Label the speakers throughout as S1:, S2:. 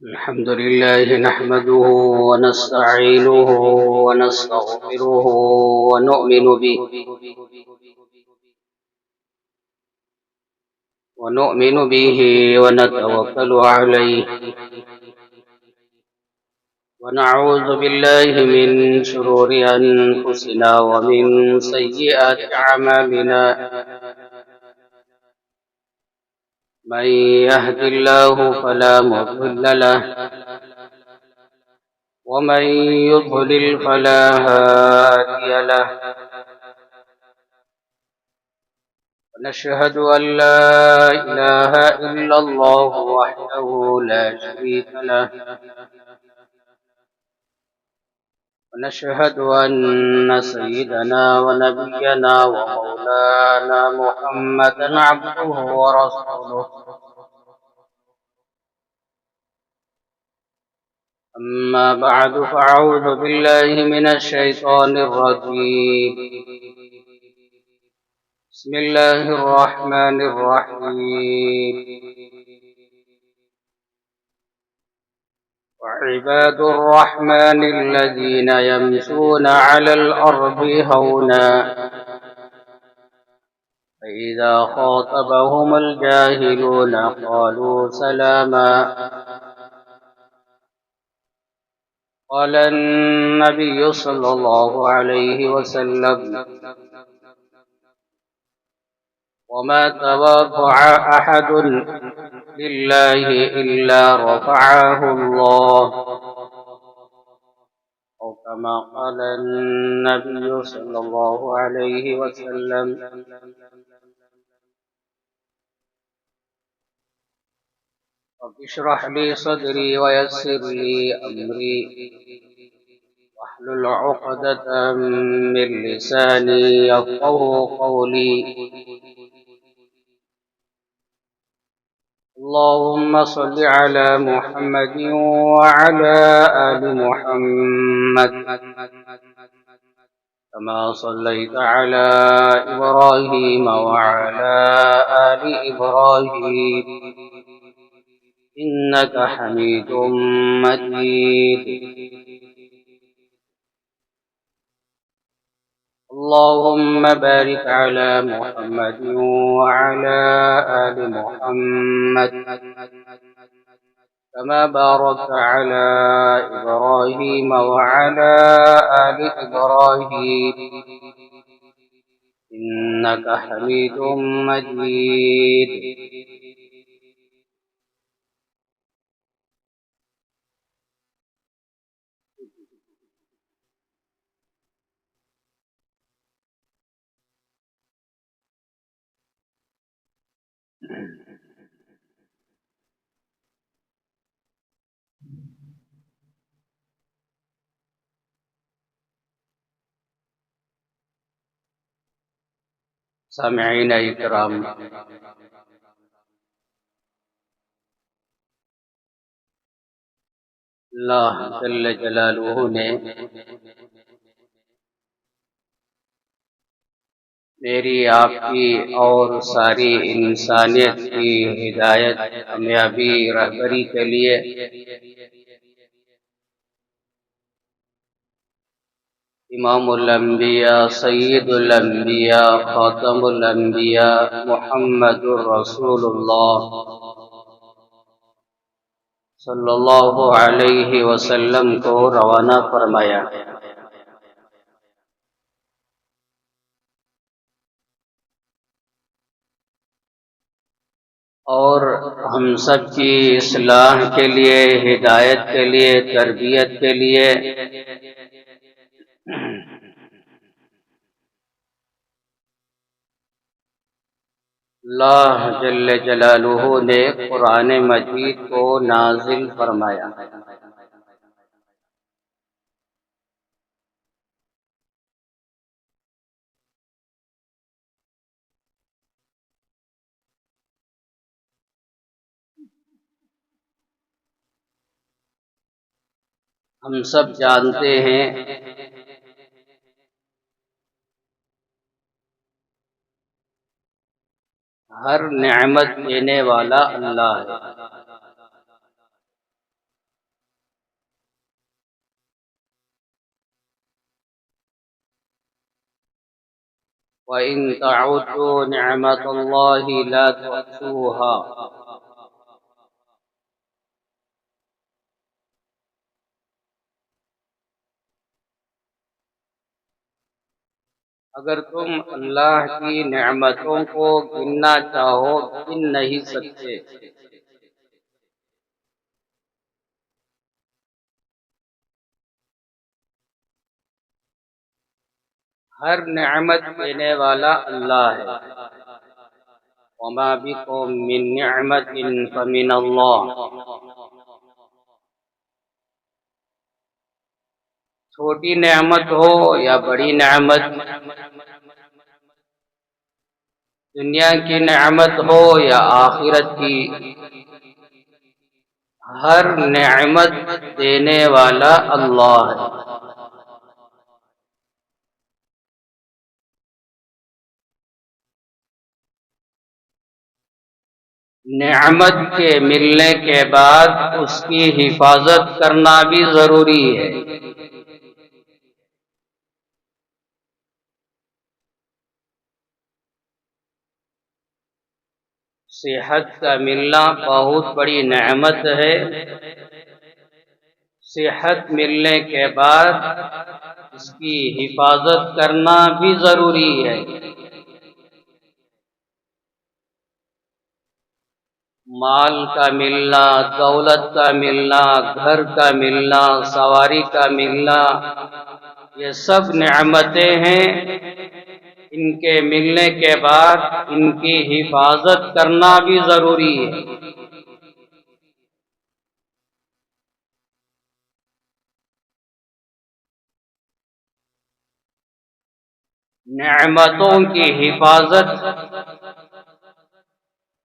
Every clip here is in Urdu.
S1: الحمد لله نحمده ونستعينه ونستغفره ونؤمن به ونتوكل عليه ونعوذ بالله من شرور أنفسنا ومن سيئات أعمالنا من يهد الله فلا مضل له ومن يضلل فلا هادي له ونشهد أن لا إله إلا الله وحده لا شريك له ونشهد أن سيدنا ونبينا ومولانا محمدا عبده ورسوله أما بعد فأعوذ بالله من الشيطان الرجيم بسم الله الرحمن الرحيم وعباد الرحمن الذين يمشون على الأرض هونا فإذا خاطبهم الجاهلون قالوا سلاما قال النبي صلى الله عليه وسلم وما تواضع أحد لله إلا رفعه الله أو كما قال النبي صلى الله عليه وسلم رب اشرح لي صدري ويسر لي أمري واحلل عقدة من لساني يفقهوا قولي اللهم صل على محمد وعلى آل محمد كما صليت على إبراهيم وعلى آل إبراهيم إنك حميد مجيد اللهم بارك على محمد وعلى آل محمد كما باركت على إبراهيم وعلى آل إبراهيم إنك حميد مجيد سامعین اکرام، اللہ جل جلالہ نے میری آپ کی اور ساری انسانیت کی ہدایت کامیابی رہبری کے لیے امام الانبیاء سید الانبیاء خاتم الانبیاء محمد الرسول اللہ صلی اللہ علیہ وسلم کو روانہ فرمایا۔ اور ہم سب کی اصلاح کے لیے، ہدایت کے لیے، تربیت کے لیے اللہ جل جلالہ نے قرآن مجید کو نازل فرمایا۔ ہم سب جانتے ہیں ہر نعمت دینے والا اللہ ہے، وَإِن تَعُدُّوا نِعْمَةَ اللَّهِ لَا تُحْصُوهَا۔ اگر تم اللہ کی نعمتوں کو گننا چاہو گن نہیں سکتے۔ ہر نعمت دینے والا اللہ ہے۔ وَمَا بِكُم مِّن نِّعْمَةٍ فَمِنَ اللَّهِ۔ چھوٹی نعمت ہو یا بڑی نعمت، دنیا کی نعمت ہو یا آخرت کی، ہر نعمت دینے والا اللہ ہے۔ نعمت کے ملنے کے بعد اس کی حفاظت کرنا بھی ضروری ہے۔ صحت کا ملنا بہت بڑی نعمت ہے۔ صحت ملنے کے بعد اس کی حفاظت کرنا بھی ضروری ہے۔ مال کا ملنا، دولت کا ملنا، گھر کا ملنا، سواری کا ملنا، یہ سب نعمتیں ہیں۔ ان کے ملنے کے بعد ان کی حفاظت کرنا بھی ضروری ہے۔ نعمتوں کی حفاظت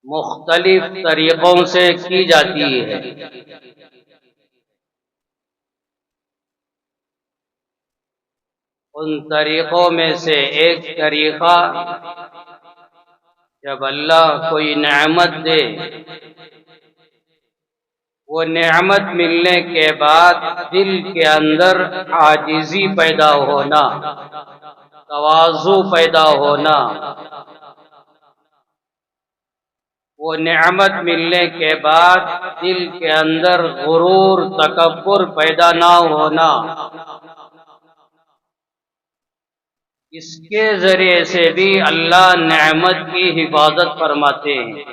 S1: مختلف طریقوں سے کی جاتی ہے۔ ان طریقوں میں سے ایک طریقہ، جب اللہ کوئی نعمت دے، وہ نعمت ملنے کے بعد دل کے اندر عاجزی پیدا ہونا، تواضع پیدا ہونا، وہ نعمت ملنے کے بعد دل کے اندر غرور، تکبر پیدا نہ ہونا، اس کے ذریعے سے بھی اللہ نعمت کی حفاظت فرماتے ہیں۔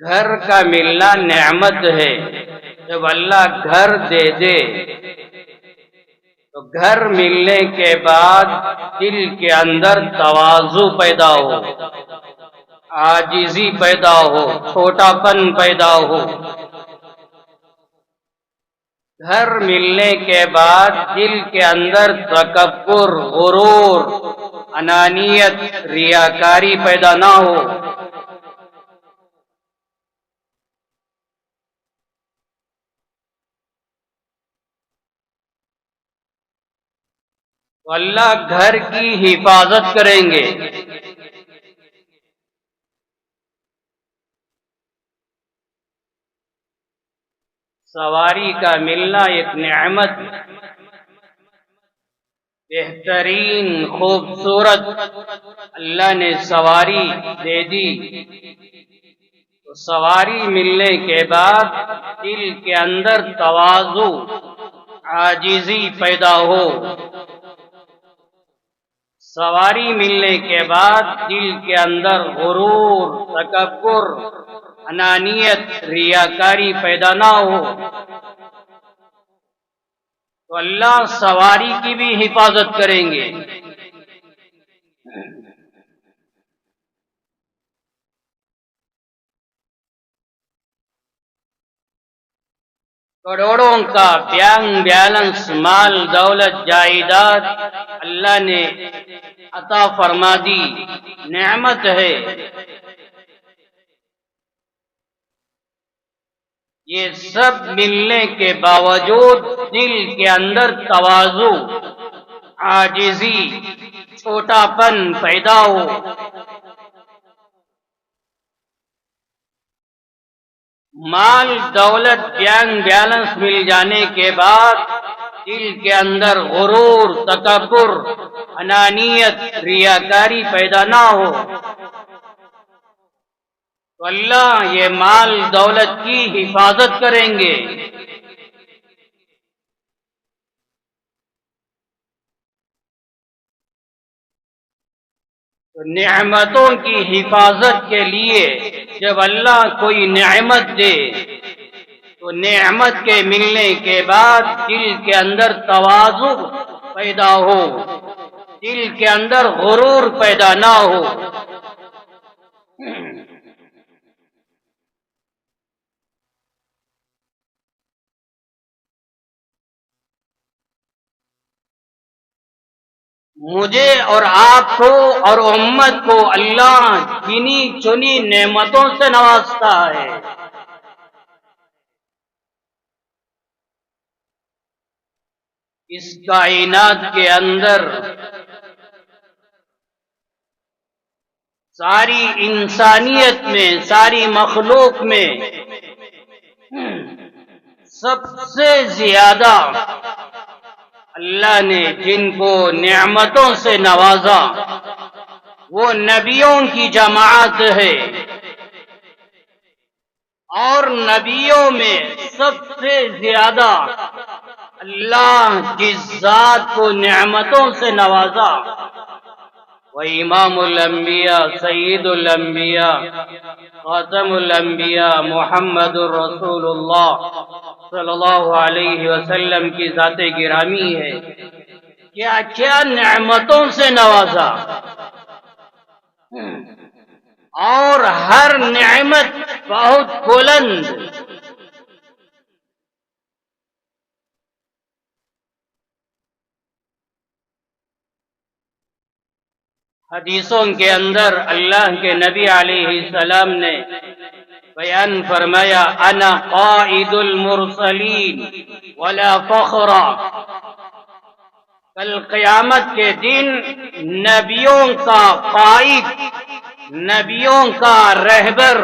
S1: گھر کا ملنا نعمت ہے۔ جب اللہ گھر دے دے تو گھر ملنے کے بعد دل کے اندر تواضع پیدا ہو، عاجزی پیدا ہو، چھوٹا پن پیدا ہو۔ گھر ملنے کے بعد دل کے اندر تکبر، غرور، انانیت، ریاکاری پیدا نہ ہو۔ تو اللہ گھر کی حفاظت کریں گے۔ سواری کا ملنا ایک نعمت، بہترین، خوبصورت اللہ نے سواری دے دی، تو سواری ملنے کے بعد دل کے اندر تواضع، عاجزی پیدا ہو۔ سواری ملنے کے بعد دل کے اندر غرور، تکبر، انانیت، ریاکاری پیدا نہ ہو، تو اللہ سواری کی بھی حفاظت کریں گے۔ کروڑوں کا بینک بیلنس، مال دولت جائیداد اللہ نے عطا فرما دی، نعمت ہے۔ یہ سب ملنے کے باوجود دل کے اندر تواضع، عاجزی، چھوٹا پن پیدا ہو، مال دولت بینک بیلنس مل جانے کے بعد دل کے اندر غرور، تکبر، انانیت، ریاکاری پیدا نہ ہو تو اللہ یہ مال دولت کی حفاظت کریں گے۔ تو نعمتوں کی حفاظت کے لیے جب اللہ کوئی نعمت دے تو نعمت کے ملنے کے بعد دل کے اندر تواضع پیدا ہو، دل کے اندر غرور پیدا نہ ہو۔ مجھے اور آپ کو اور امت کو اللہ گنی چنی نعمتوں سے نوازتا ہے۔ اس کائنات کے اندر ساری انسانیت میں، ساری مخلوق میں سب سے زیادہ اللہ نے جن کو نعمتوں سے نوازا وہ نبیوں کی جماعت ہے، اور نبیوں میں سب سے زیادہ اللہ جس ذات کو نعمتوں سے نوازا وہ امام الانبیاء، سید الانبیاء، خاتم الانبیاء محمد الرسول اللہ صلی اللہ علیہ وسلم کی ذات گرامی ہے۔ کیا کیا نعمتوں سے نوازا، اور ہر نعمت بہت بلند۔ حدیثوں کے اندر اللہ کے نبی علیہ السلام نے بیان فرمایا، انا قائد المرسلین ولا فخر۔ کل قیامت کے دن نبیوں کا قائد، نبیوں کا رہبر،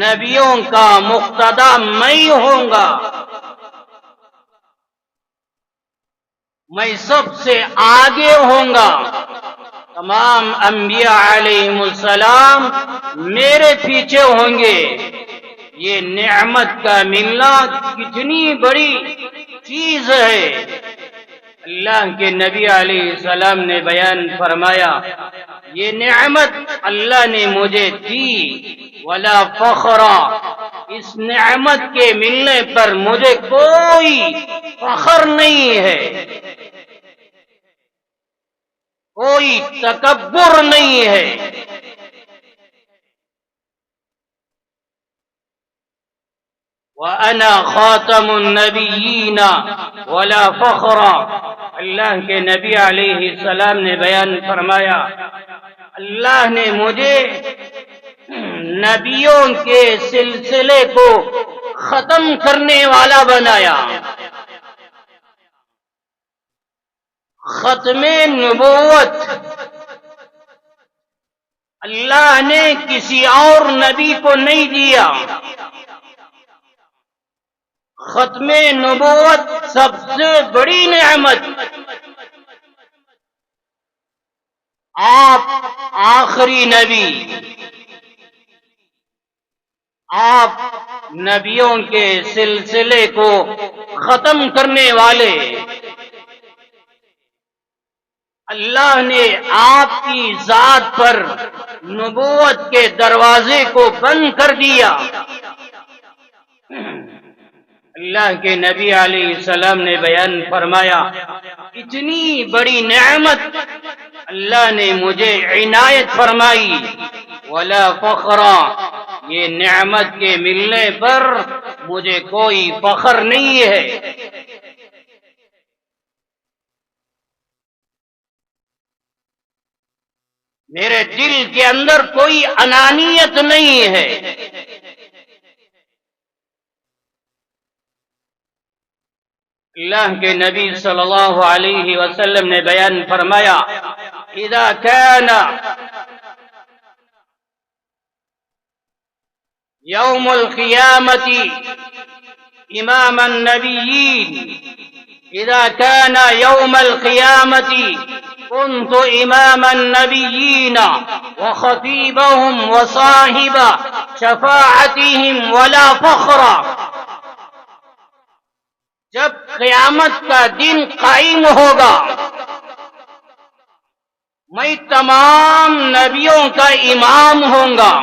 S1: نبیوں کا مقتدا میں ہوں گا۔ میں سب سے آگے ہوں گا، تمام انبیاء علیہم السلام میرے پیچھے ہوں گے۔ یہ نعمت کا ملنا کتنی بڑی چیز ہے۔ اللہ کے نبی علیہ السلام نے بیان فرمایا، یہ نعمت اللہ نے مجھے دی، ولا فخر، اس نعمت کے ملنے پر مجھے کوئی فخر نہیں ہے، کوئی تکبر نہیں ہے۔ وَأَنَا خَاتَمُ النَّبِيِّينَ وَلَا فَخْرَ۔ اللہ کے نبی علیہ السلام نے بیان فرمایا، اللہ نے مجھے نبیوں کے سلسلے کو ختم کرنے والا بنایا۔ ختم نبوت اللہ نے کسی اور نبی کو نہیں دیا۔ ختم نبوت سب سے بڑی نعمت، آپ آخری نبی، آپ نبیوں کے سلسلے کو ختم کرنے والے، اللہ نے آپ کی ذات پر نبوت کے دروازے کو بند کر دیا۔ اللہ کے نبی علیہ السلام نے بیان فرمایا، اتنی بڑی نعمت اللہ نے مجھے عنایت فرمائی، ولا فخر، یہ نعمت کے ملنے پر مجھے کوئی فخر نہیں ہے۔ میرے دل کے اندر کوئی انانیت نہیں ہے۔ اللہ کے نبی صلی اللہ علیہ وسلم نے بیان فرمایا، اذا كان يوم القيامة إمام النبيين. إذا كان يوم القيامة كنت إمام النبيين وخطيبهم وصاحب شفاعتهم ولا فخر. جب قیامت کا دن قائم ہوگا میں تمام نبیوں کا امام ہوں گا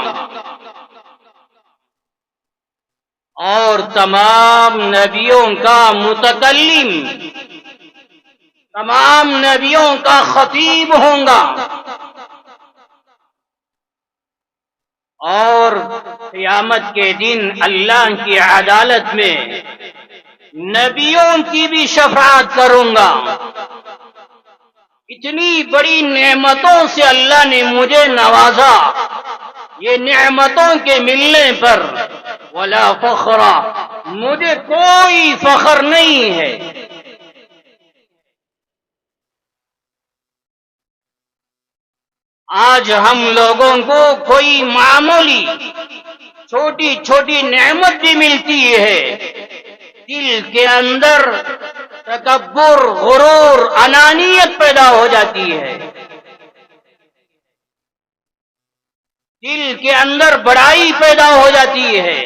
S1: اور تمام نبیوں کا متکلم، تمام نبیوں کا خطیب ہوں گا، اور قیامت کے دن اللہ کی عدالت میں نبیوں کی بھی شفاعت کروں گا. اتنی بڑی نعمتوں سے اللہ نے مجھے نوازا، یہ نعمتوں کے ملنے پر ولا فخر، مجھے کوئی فخر نہیں ہے. آج ہم لوگوں کو کوئی معمولی چھوٹی چھوٹی نعمت بھی ملتی ہے، دل کے اندر تکبر، غرور، انانیت پیدا ہو جاتی ہے، دل کے اندر بڑائی پیدا ہو جاتی ہے.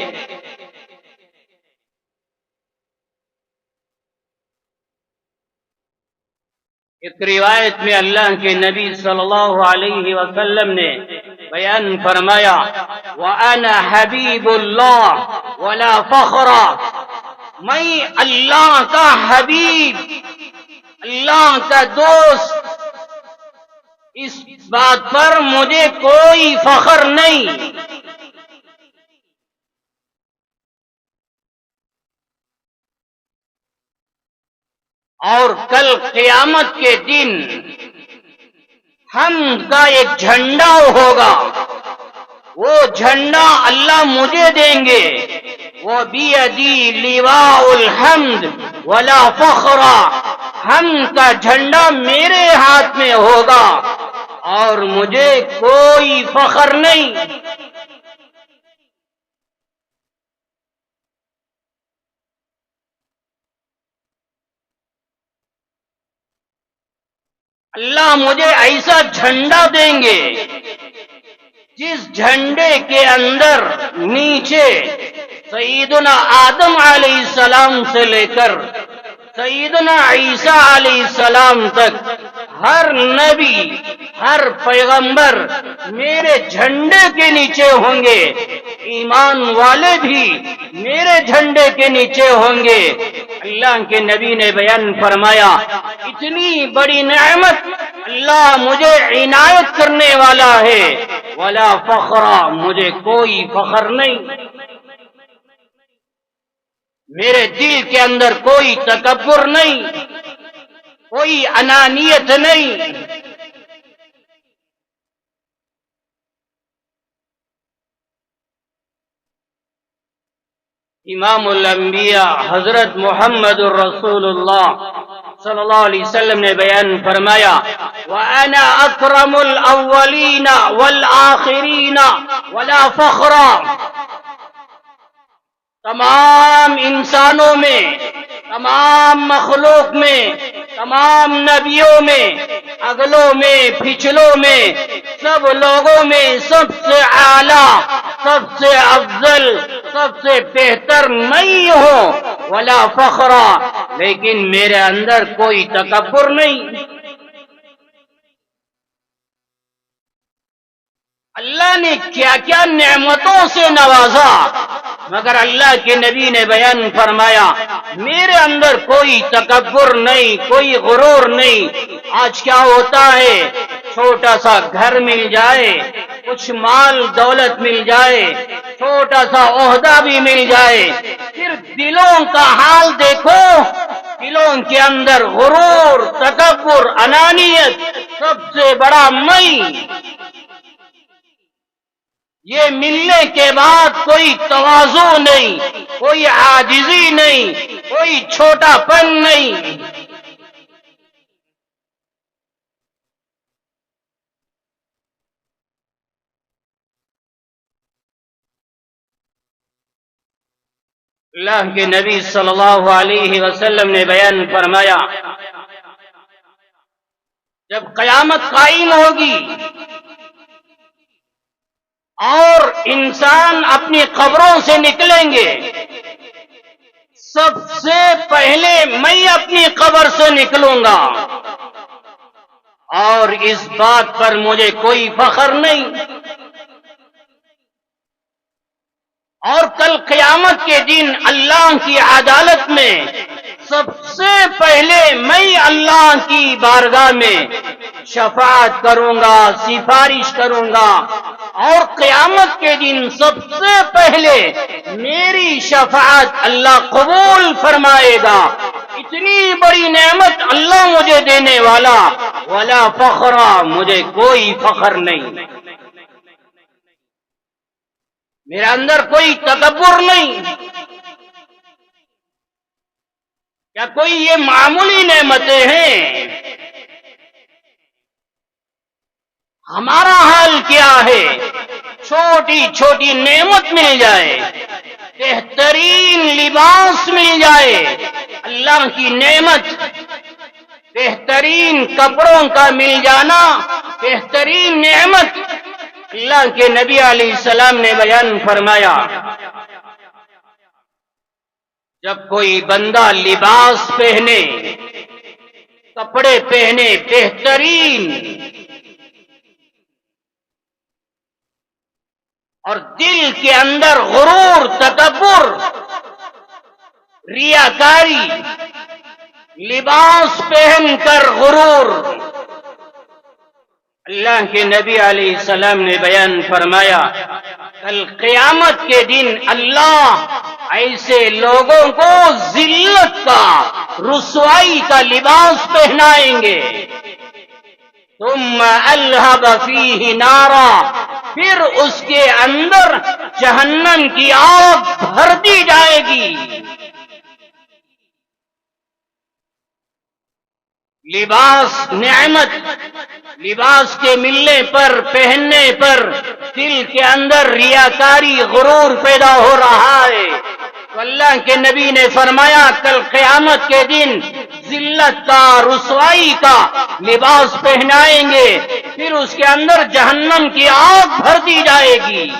S1: ایک روایت میں اللہ کے نبی صلی اللہ علیہ وسلم نے بیان فرمایا وَأَنَا حَبِيبُ اللَّهِ وَلَا فَخْرَ، میں اللہ کا حبیب، اللہ کا دوست، اس بات پر مجھے کوئی فخر نہیں. اور کل قیامت کے دن حمد کا ایک جھنڈا ہوگا، وہ جھنڈا اللہ مجھے دیں گے، وہ بیدی لواء الحمد ولا فخر، حمد کا جھنڈا میرے ہاتھ میں ہوگا اور مجھے کوئی فخر نہیں. اللہ مجھے ایسا جھنڈا دیں گے جس جھنڈے کے اندر نیچے سیدنا آدم علیہ السلام سے لے کر سیدنا عیسیٰ علیہ السلام تک ہر نبی، ہر پیغمبر میرے جھنڈے کے نیچے ہوں گے، ایمان والے بھی میرے جھنڈے کے نیچے ہوں گے. اللہ کے نبی نے بیان فرمایا اتنی بڑی نعمت اللہ مجھے عنایت کرنے والا ہے، ولا فخر، مجھے کوئی فخر نہیں. میرے دل کے اندر کوئی تکبر نہیں، کوئی انانیت نہیں. امام الانبیاء حضرت محمد الرسول اللہ صلی اللہ علیہ وسلم نے بیان فرمایا وَأَنَا أَكْرَمُ الْأَوَّلِينَ وَالْآخِرِينَ وَلَا فَخْرَ. تمام انسانوں میں، تمام مخلوق میں، تمام نبیوں میں، اگلوں میں، پچھلوں میں، سب لوگوں میں سب سے اعلیٰ، سب سے افضل، سب سے بہتر میں ہوں، ولا فخر، لیکن میرے اندر کوئی تکبر نہیں. اللہ نے کیا کیا نعمتوں سے نوازا، مگر اللہ کے نبی نے بیان فرمایا میرے اندر کوئی تکبر نہیں، کوئی غرور نہیں. آج کیا ہوتا ہے، چھوٹا سا گھر مل جائے، کچھ مال دولت مل جائے، چھوٹا سا عہدہ بھی مل جائے، پھر دلوں کا حال دیکھو، دلوں کے اندر غرور، تکبر، انانیت، سب سے بڑا میں. یہ ملنے کے بعد کوئی تواضع نہیں، کوئی عاجزی نہیں، کوئی چھوٹا پن نہیں. اللہ کے نبی صلی اللہ علیہ وسلم نے بیان فرمایا، جب قیامت قائم ہوگی اور انسان اپنی قبروں سے نکلیں گے، سب سے پہلے میں اپنی قبر سے نکلوں گا، اور اس بات پر مجھے کوئی فخر نہیں، اور کل قیامت کے دن اللہ کی عدالت میں سب سے پہلے میں اللہ کی بارگاہ میں شفاعت کروں گا، سفارش کروں گا، اور قیامت کے دن سب سے پہلے میری شفاعت اللہ قبول فرمائے گا۔ اتنی بڑی نعمت اللہ مجھے دینے والا، ولا فخر، مجھے کوئی فخر نہیں، میرے اندر کوئی تکبر نہیں۔ کیا کوئی یہ معمولی نعمتیں ہیں؟ ہمارا حال کیا ہے؟ چھوٹی چھوٹی نعمت مل جائے، بہترین لباس مل جائے، اللہ کی نعمت، بہترین کپڑوں کا مل جانا بہترین نعمت۔ اللہ کے نبی علیہ السلام نے بیان فرمایا، جب کوئی بندہ لباس پہنے، کپڑے پہنے بہترین، اور دل کے اندر غرور، تکبر، ریاکاری، لباس پہن کر غرور، اللہ کے نبی علیہ السلام نے بیان فرمایا، کل قیامت کے دن اللہ ایسے لوگوں کو ذلت کا، رسوائی کا لباس پہنائیں گے، ثم الہب فیہ نارا، پھر اس کے اندر جہنم کی آگ بھر دی جائے گی۔ لباس نعمت، لباس کے ملنے پر، پہننے پر دل کے اندر ریاکاری، غرور پیدا ہو رہا ہے، تو اللہ کے نبی نے فرمایا کل قیامت کے دن ذلت کا، رسوائی کا لباس پہنائیں گے، پھر اس کے اندر جہنم کی آگ بھر دی جائے گی۔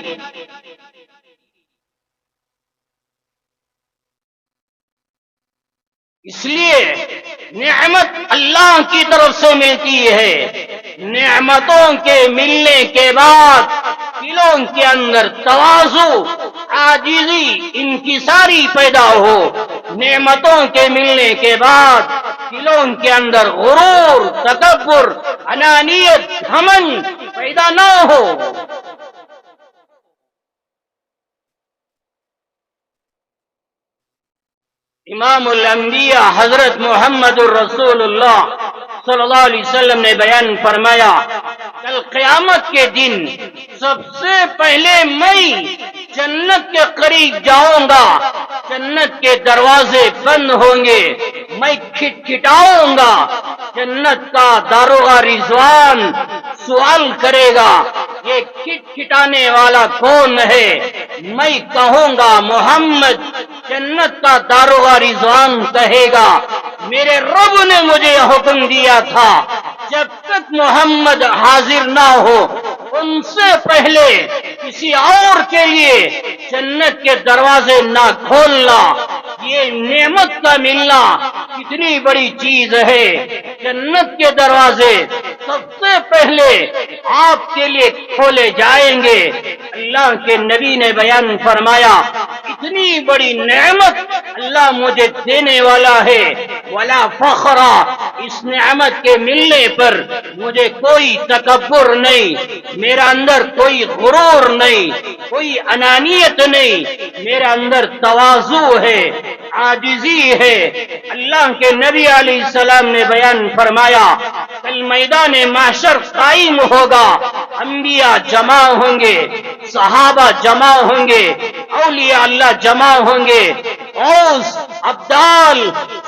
S1: اس لیے نعمت اللہ کی طرف سے ملتی ہے، نعمتوں کے ملنے کے بعد دلوں کے اندر تواضع، عاجزی، انکساری پیدا ہو، نعمتوں کے ملنے کے بعد دلوں کے اندر غرور، تکبر، انانیت، گھمنڈ پیدا نہ ہو۔ امام الانبیاء حضرت محمد الرسول اللہ صلی اللہ علیہ وسلم نے بیان فرمایا، کل قیامت کے دن سب سے پہلے میں جنت کے قریب جاؤں گا، جنت کے دروازے بند ہوں گے، میں کھٹکھٹاؤں گا، جنت کا داروغہ رضوان سوال کرے گا، یہ کھٹکھٹانے والا کون ہے؟ میں کہوں گا محمد۔ جنت کا داروغہ رضوان کہے گا، میرے رب نے مجھے حکم دیا تھا جب تک محمد حاضر نہ ہو ان سے پہلے کسی اور کے لیے جنت کے دروازے نہ کھولنا۔ یہ نعمت کا ملنا کتنی بڑی چیز ہے۔ جنت کے دروازے سب سے پہلے آپ کے لیے کھولے جائیں گے۔ اللہ کے نبی نے بیان فرمایا، اتنی بڑی نعمت اللہ مجھے دینے والا ہے، ولا فخر، اس نعمت کے ملنے پر مجھے کوئی تکبر نہیں، میرا اندر کوئی غرور نہیں، کوئی انانیت نہیں، میرا اندر تواضع ہے، عاجزی ہے۔ اللہ کے نبی علیہ السلام نے بیان فرمایا، کل میدان محشر قائم ہوگا، انبیاء جمع ہوں گے، صحابہ جمع ہوں گے، اولیاء اللہ جمع ہوں گے، اوس، ابدال،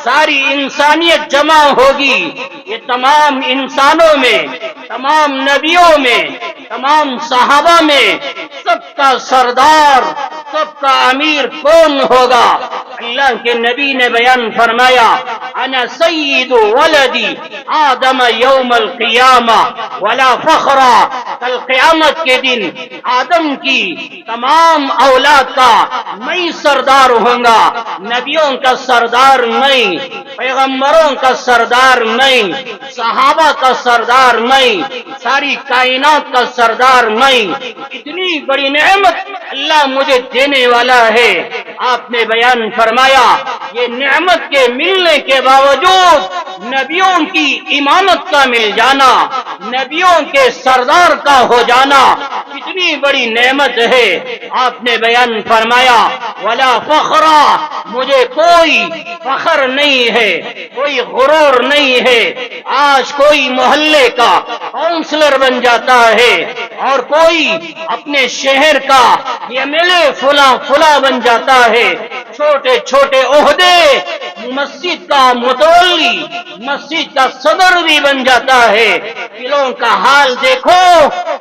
S1: ساری انسانیت جمع ہوگی۔ یہ تمام انسانوں میں، تمام نبیوں میں، تمام صحابہ میں سب کا سردار، سب کا امیر کون ہوگا؟
S2: اللہ کے نبی نے بیان فرمایا انا سید ولدی آدم یوم القیامہ ولا فخر، کل قیامت کے دن آدم کی تمام اولاد کا میں سردار ہوں گا، نبیوں کا سردار میں، پیغمبروں کا سردار میں، صحابہ کا سردار میں، ساری کائنات کا سردار میں۔ اتنی بڑی نعمت اللہ مجھے دینے والا ہے۔ آپ نے بیان فرمایا یہ نعمت کے ملنے کے باوجود نبیوں کی امامت کا مل جانا، نبیوں کے سردار کا ہو جانا کتنی بڑی نعمت ہے۔ آپ نے بیان فرمایا ولا فخر، مجھے کوئی فخر نہیں ہے، کوئی غرور نہیں ہے۔ آج کوئی محلے کا کونسلر بن جاتا ہے اور کوئی اپنے شہر کا ایم ایل اے فلاں بن جاتا ہے، چھوٹے چھوٹے عہدے، مسجد کا متولی، مسجد کا صدر بھی بن جاتا ہے۔ دلوں کا حال دیکھو،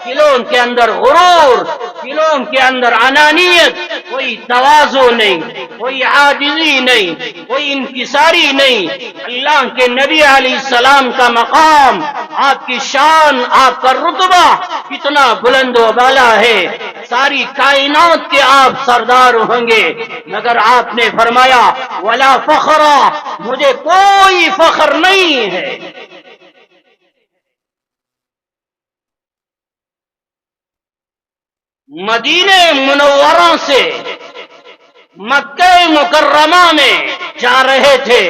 S2: دلوں کے اندر غرور، دلوں کے اندر انانیت، کوئی تواضع نہیں، کوئی عاجزی نہیں، کوئی انکساری نہیں۔ اللہ کے نبی علیہ السلام کا مقام، آپ کی شان، آپ کا رتبہ کتنا بلند و بالا ہے، ساری کائنات کے آپ سردار ہوں گے، مگر آپ نے فرمایا ولا فخر، مجھے کوئی فخر نہیں ہے۔ مدینہ منورہ سے مکہ مکرمہ میں جا رہے تھے،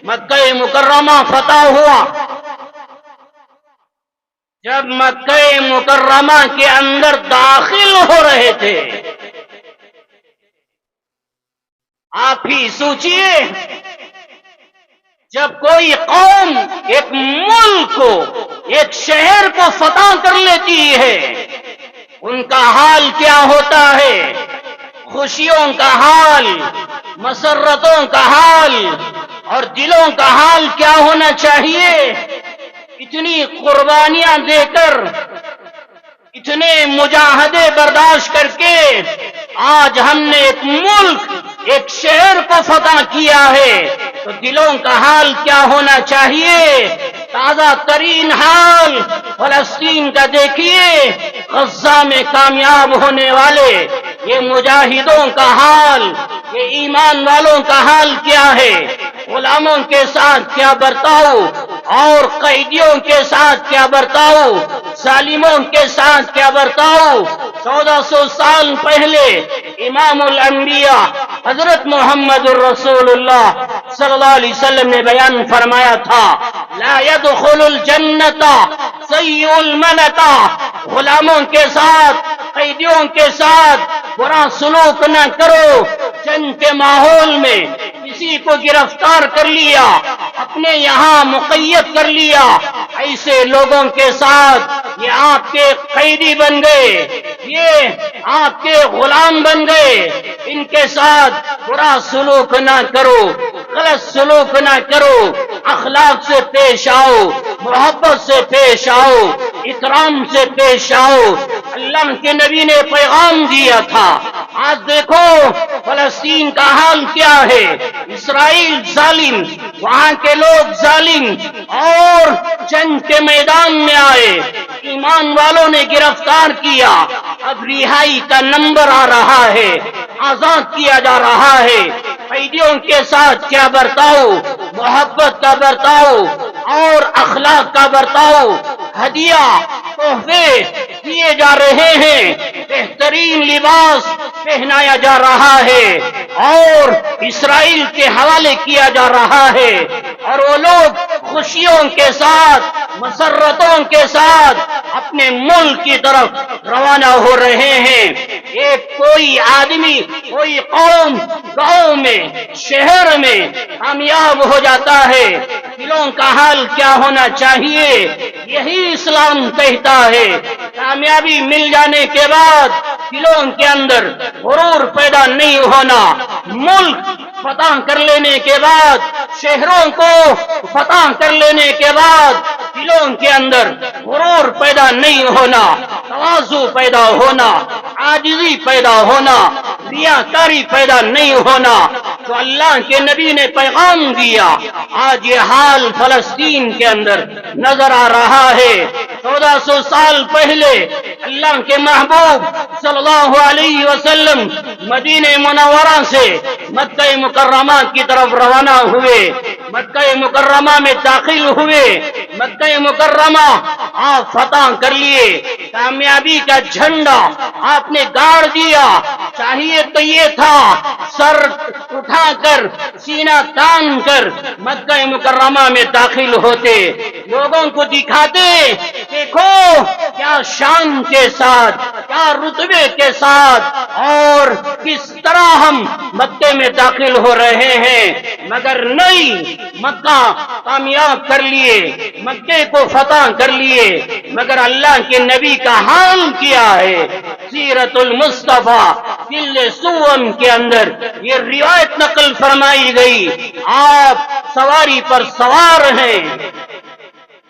S2: مکہ مکرمہ فتح ہوا۔ جب مکہ مکرمہ کے اندر داخل ہو رہے تھے، آپ ہی سوچئے جب کوئی قوم ایک ملک کو، ایک شہر کو فتح کر لیتی ہے، ان کا حال کیا ہوتا ہے؟ خوشیوں کا حال، مسرتوں کا حال اور دلوں کا حال کیا ہونا چاہیے؟ اتنی قربانیاں دے کر، اتنے مجاہدے برداشت کر کے آج ہم نے ایک ملک، ایک شہر کو فتح کیا ہے، تو دلوں کا حال کیا ہونا چاہیے؟ تازہ ترین حال فلسطین کا دیکھیے، غزہ میں کامیاب ہونے والے یہ مجاہدوں کا حال، یہ ایمان والوں کا حال کیا ہے؟ غلاموں کے ساتھ کیا برتاؤ اور قیدیوں کے ساتھ کیا برتاؤ، ظالموں کے ساتھ کیا برتاؤ۔ 1400 سال پہلے امام الانبیاء حضرت محمد الرسول اللہ صلی اللہ علیہ وسلم نے بیان فرمایا تھا لا يدخل الجنت سیء الملکہ، غلاموں کے ساتھ، قیدیوں کے ساتھ برا سلوک نہ کرو۔ جنگ کے ماحول میں کسی کو گرفتار کر لیا، اپنے یہاں مقید کر لیا، ایسے لوگوں کے ساتھ یہ آپ کے قیدی بن گئے، یہ آپ کے غلام بن گئے، ان کے ساتھ برا سلوک نہ کرو، غلط سلوک نہ کرو، اخلاق سے پیش آؤ، محبت سے پیش آؤ، اکرام سے پیش آؤ۔ اللہ کے نبی نے پیغام دیا تھا۔ آج دیکھو فلسطین کا حال کیا ہے، اسرائیل ظالم، وہاں کے لوگ ظالم، اور جنگ کے میدان میں آئے، ایمان والوں نے گرفتار کیا، اب رہائی کا نمبر آ رہا ہے، آزاد کیا جا رہا ہے۔ قیدیوں کے ساتھ کیا برتاؤ، محبت کا برتاؤ اور اخلاق کا برتاؤ، ہدیہ تحفے دیے جا رہے ہیں، بہترین لباس پہنایا جا رہا ہے اور اسرائیل کے حوالے کیا جا رہا ہے، اور وہ لوگ خوشیوں کے ساتھ، مسرتوں کے ساتھ اپنے ملک کی طرف روانہ ہو رہے ہیں۔ ایک کوئی آدمی، کوئی قوم گاؤں میں، شہر میں کامیاب ہو جاتا ہے، دلوں کا حال کیا ہونا چاہیے؟ یہی اسلام کہتا ہے کامیابی مل جانے کے بعد دلوں کے اندر غرور پیدا نہیں ہونا، ملک فتح کر لینے کے بعد، شہروں کو فتح کر لینے کے بعد دلوں کے اندر غرور پیدا نہیں ہونا، تواضع پیدا ہونا، عاجزی پیدا ہونا، ریاکاری پیدا نہیں ہونا۔ جو اللہ کے نبی نے پیغام دیا، آج یہ حال فلسطین کے اندر نظر آ رہا ہے۔ 1400 سال پہلے اللہ کے محبوب صلی اللہ علیہ وسلم مدینہ منورہ سے مکہ مکرمہ کی طرف روانہ ہوئے، مکہ مکرمہ میں داخل ہوئے، مکہ مکرمہ آپ فتح کر لیے، کامیابی کا جھنڈا آپ نے گاڑ دیا۔ چاہیے تو یہ تھا سر اٹھا کر سینہ تان کر مکہ مکرمہ میں داخل ہوتے، لوگوں کو دکھاتے دیکھو کیا شان کے ساتھ، کیا رتبے کے ساتھ اور کس طرح ہم مکے میں داخل ہو رہے ہیں، مگر نہیں، مکہ کامیاب کر لیے، مکے کو فتح کر لیے، مگر اللہ کے نبی کا حال کیا ہے۔ سیرت المصطفیٰ جلد سوم کے اندر یہ روایت نقل فرمائی گئی، آپ سواری پر سوار ہیں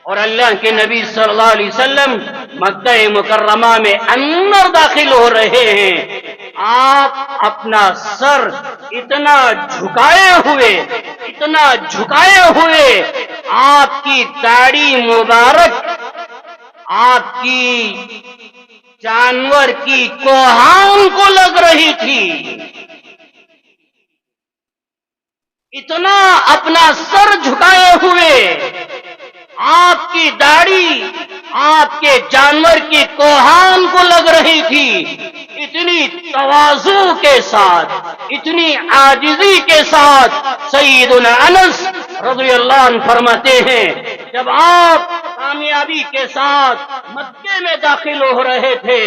S2: اور اللہ کے نبی صلی اللہ علیہ وسلم مکہ مکرمہ میں اندر داخل ہو رہے ہیں، آپ اپنا سر اتنا جھکائے ہوئے، آپ کی داڑھی مبارک آپ کی جانور کی کوہان کو لگ رہی تھی، اتنا اپنا سر جھکائے ہوئے، آپ کی داڑھی آپ کے جانور کی کوہان کو لگ رہی تھی، اتنی تواضع کے ساتھ، اتنی عاجزی کے ساتھ سیدنا انس رضی اللہ عنہ فرماتے ہیں جب آپ کامیابی کے ساتھ مکے میں داخل ہو رہے تھے،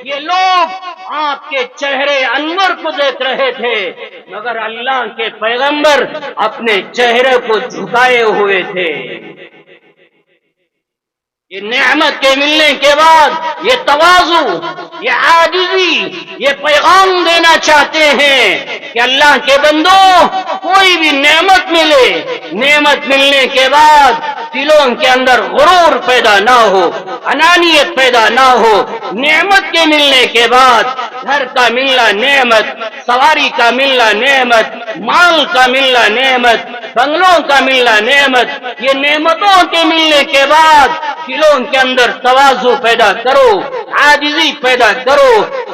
S2: یہ لوگ آپ کے چہرے انور کو دیکھ رہے تھے، مگر اللہ کے پیغمبر اپنے چہرے کو جھکائے ہوئے تھے۔ یہ نعمت کے ملنے کے بعد یہ تواضع، یہ عاجزی، یہ پیغام دینا چاہتے ہیں کہ اللہ کے بندوں، کوئی بھی نعمت ملے، نعمت ملنے کے بعد دلوں کے اندر غرور پیدا نہ ہو، انانیت پیدا نہ ہو۔ نعمت کے ملنے کے بعد گھر کا ملنا نعمت، سواری کا ملنا نعمت، مال کا ملنا نعمت، بنگلوں کا ملنا نعمت، یہ نعمتوں کے ملنے کے بعد دلوں کے اندر تواضع پیدا کرو، عاجزی پیدا کرو۔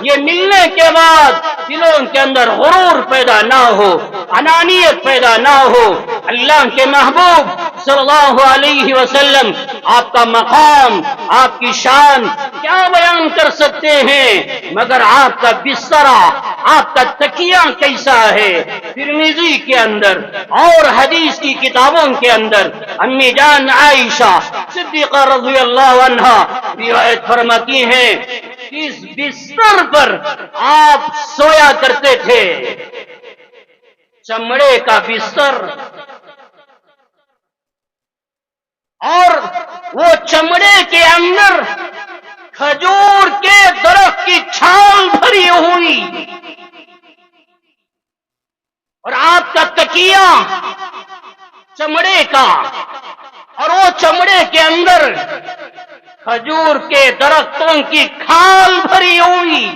S2: یہ ملنے کے بعد دلوں کے اندر غرور پیدا نہ ہو، انانیت پیدا نہ ہو۔ اللہ کے محبوب صلی اللہ علیہ وسلم آپ کا مقام، آپ کی شان کیا بیان کر سکتے ہیں، مگر آپ کا بسترا، آپ کا تکیہ کیسا ہے۔ ترمذی کے اندر اور حدیث کی کتابوں کے اندر امی جان عائشہ صدیقہ رضی اللہ عنہا روایت فرماتی ہیں، اس بستر پر آپ سویا کرتے تھے، چمڑے کا بستر، اور وہ چمڑے کے اندر کھجور کے درخت کی چھال بھری ہوئی، اور آپ کا تکیہ چمڑے کا، اور وہ چمڑے کے اندر کھجور کے درختوں کی کھال بھری ہوئی۔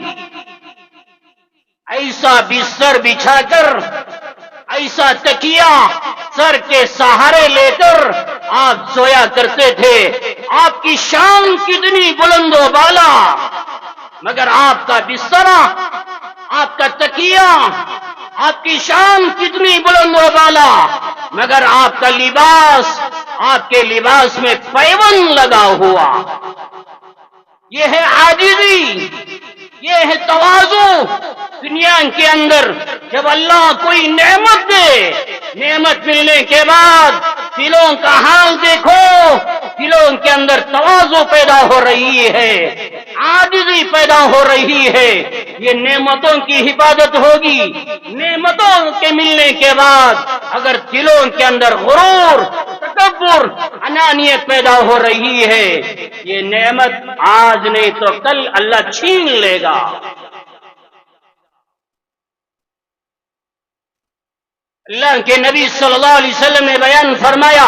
S2: ایسا بستر بچھا کر، ایسا تکیہ سر کے سہارے لے کر آپ سویا کرتے تھے۔ آپ کی شان کتنی بلند و بالا، مگر آپ کا بسترا، آپ کا تکیہ، آپ کی شان کتنی بلند و بالا، مگر آپ کا لباس، آپ کے لباس میں پیوند لگا ہوا۔ یہ ہے عاجزی، یہ ہے تواضع۔ دنیا کے اندر جب اللہ کوئی نعمت دے، نعمت ملنے کے بعد دلوں کا حال دیکھو، دلوں کے اندر تواضع پیدا ہو رہی ہے، عاجزی پیدا ہو رہی ہے۔ یہ نعمتوں کی حفاظت ہوگی۔ نعمتوں کے ملنے کے بعد اگر دلوں کے اندر غرور، تکبر، انانیت پیدا ہو رہی ہے، یہ نعمت آج نہیں تو کل اللہ چھین لے گا۔ اللہ کے نبی صلی اللہ علیہ وسلم نے بیان فرمایا،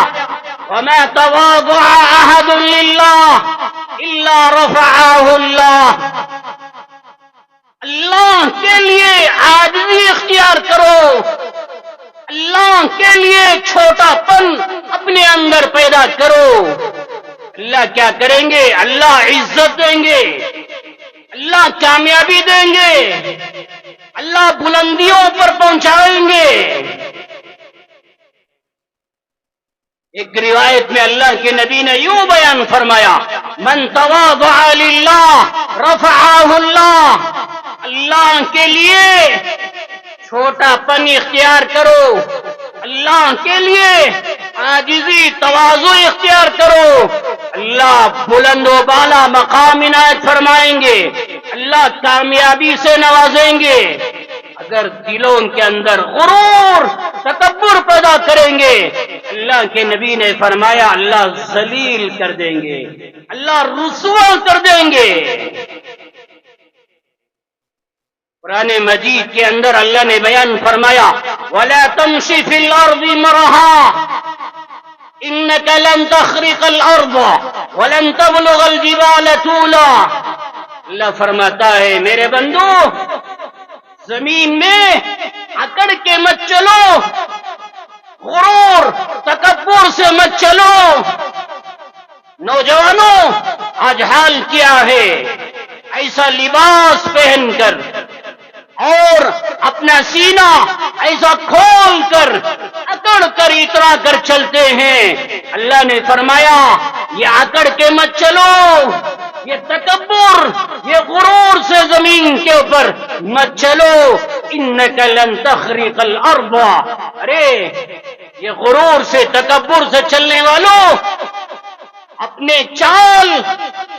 S2: وَمَا تَوَاضَعَ أَحَدٌ لِلَّهِ إِلَّا رَفَعَهُ اللَّهُ۔ اللہ کے لیے عاجزی اختیار کرو، اللہ کے لیے چھوٹا پن اپنے اندر پیدا کرو. اللہ کیا کریں گے؟ اللہ عزت دیں گے، اللہ کامیابی دیں گے، اللہ بلندیوں پر پہنچائیں گے. ایک روایت میں اللہ کے نبی نے یوں بیان فرمایا: من تواضع للہ رفعہ اللہ. اللہ کے لیے چھوٹا پن اختیار کرو، اللہ کے لیے عاجزی تواضع اختیار کرو، اللہ بلند و بالا مقام عنایت فرمائیں گے، اللہ کامیابی سے نوازیں گے. اگر دلوں کے اندر غرور تکبر پیدا کریں گے، اللہ کے نبی نے فرمایا اللہ ذلیل کر دیں گے، اللہ رسوا کر دیں گے. قرآن مجید کے اندر اللہ نے بیان فرمایا وَلَا تَمْشِ فِي الْأَرْضِ مَرَحًا إِنَّكَ لَن تَخْرِقَ الْأَرْضَ وَلَن تَبْلُغَ الْجِبَالَ طُولًا. اللہ فرماتا ہے میرے بندو زمین میں اکڑ کے مت چلو، غرور تکبر سے مت چلو. نوجوانوں آج حال کیا ہے؟ ایسا لباس پہن کر اور اپنا سینہ ایسا کھول کر اکڑ کر اترا کر چلتے ہیں. اللہ نے فرمایا یہ اکڑ کے مت چلو، یہ تکبر یہ غرور سے زمین کے اوپر مت چلو. انک لن تخرق الارض. ارے یہ غرور سے تکبر سے چلنے والوں اپنے چال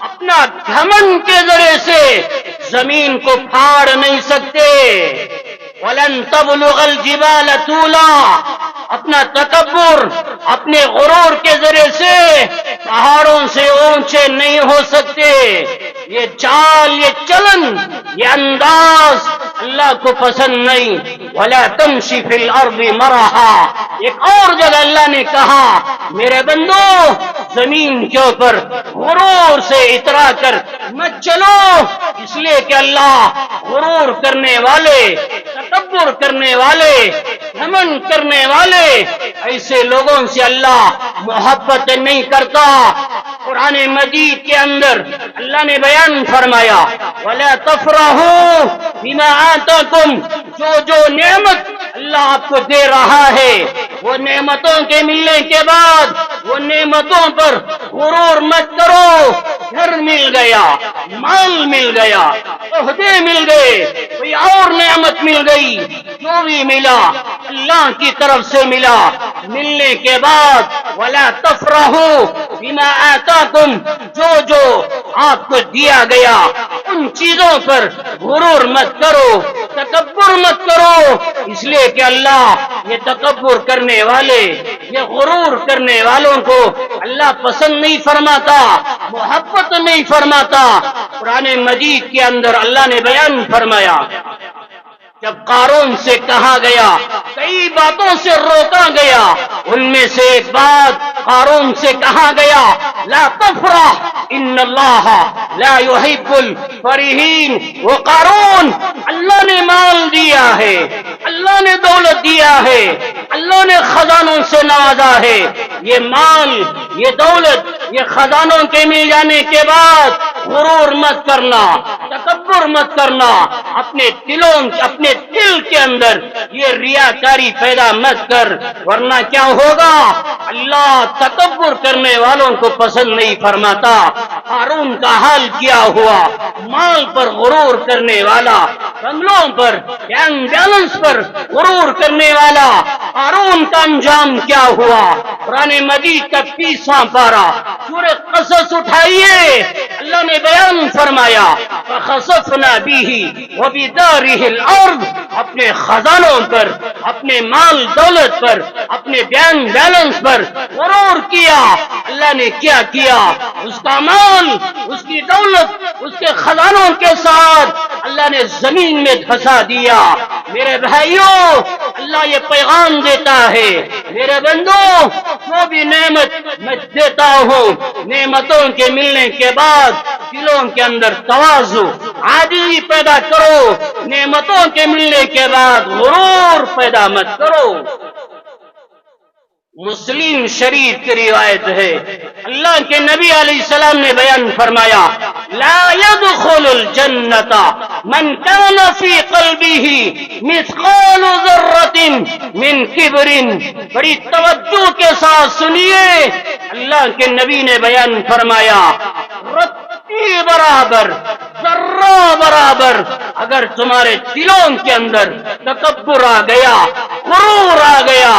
S2: اپنا گھمنڈ کے ذریعے سے زمین کو پھاڑ نہیں سکتے. وَلَن تَبْلُغَ الْجِبَالَ طُولًا. اپنا تکبر اپنے غرور کے ذریعے سے پہاڑوں سے اونچے نہیں ہو سکتے. یہ چال یہ چلن یہ انداز اللہ کو پسند نہیں. وَلَا تَمْشِ فِي الْأَرْضِ مَرَحًا. ایک اور جگہ اللہ نے کہا میرے بندو زمین کے اوپر غرور سے اترا کر مت چلو، اس لیے کہ اللہ غرور کرنے والے تکبر کرنے والے گھمنڈ کرنے والے ایسے لوگوں سے اللہ محبت نہیں کرتا. قرآن مجید کے اندر اللہ نے بیان فرمایا وَلَا تَفْرَحُوا بِمَا آتَاكُمْ. جو نعمت اللہ آپ کو دے رہا ہے وہ نعمتوں کے ملنے کے بعد وہ نعمتوں پر غرور مت کرو. گھر مل گیا، مال مل گیا، عہدے مل گئے، کوئی اور نعمت مل گئی، جو بھی ملا اللہ کی طرف سے ملا. ملنے کے بعد وَلَا تَفْرَحُوا بِمَا آتَاكُمْ. جو آپ کو دیا گیا ان چیزوں پر غرور مت کرو، تکبر مت کرو، اس لیے کہ اللہ یہ تکبر کرنے والے یہ غرور کرنے والوں کو اللہ پسند نہیں فرماتا، محبت نہیں فرماتا. قرآن مجید کے اندر اللہ نے بیان فرمایا جب قارون سے کہا گیا کئی باتوں سے روکا گیا، ان میں سے ایک بات قارون سے کہا گیا لا تفرح ان اللہ لا يحب الفرحین. وہ قارون اللہ نے مال دیا ہے، اللہ نے دولت دیا ہے، اللہ نے خزانوں سے نوازا ہے. یہ مال یہ دولت یہ خزانوں کے مل جانے کے بعد غرور مت کرنا، تکبر مت کرنا. اپنے دل کے اندر یہ ریاکاری پیدا مت کر، ورنہ کیا ہوگا اللہ تکبر کرنے والوں کو پسند نہیں فرماتا. قارون کا حال کیا ہوا؟ مال پر غرور کرنے والا، بنگلوں پر بینک بیلنس پر غرور کرنے والا قارون کا انجام کیا ہوا؟ قرآن مجید کا 30واں پارہ سورہ قصص اٹھائیے، اللہ نے بیان فرمایا فَخَسَفْنَا بِهِ وَبِدَارِهِ الْأَرْضِ. اپنے خزانوں پر اپنے مال دولت پر اپنے بینک بیلنس پر غرور کیا. اللہ نے کیا کیا؟ اس کا مال اس کی دولت اس کے خزانوں کے ساتھ اللہ نے زمین میں دھسا دیا. میرے بھائیوں اللہ یہ پیغام دیتا ہے میرے بندو جو بھی نعمت میں دیتا ہوں نعمتوں کے ملنے کے بعد دلوں کے اندر تواضع عاجزی پیدا کرو. نعمتوں کے ملنے کے بعد غرور پیدا مت کرو. مسلم شریف کی روایت ہے، اللہ کے نبی علیہ السلام نے بیان فرمایا، لا يدخل الجنت من كان في قلبه مثقال ذرة من کبر۔ بڑی توجہ کے ساتھ سنیے، اللہ کے نبی نے بیان فرمایا، رتی برابر، ذرہ برابر اگر تمہارے دلوں کے اندر تکبر آ گیا، غرور آ گیا،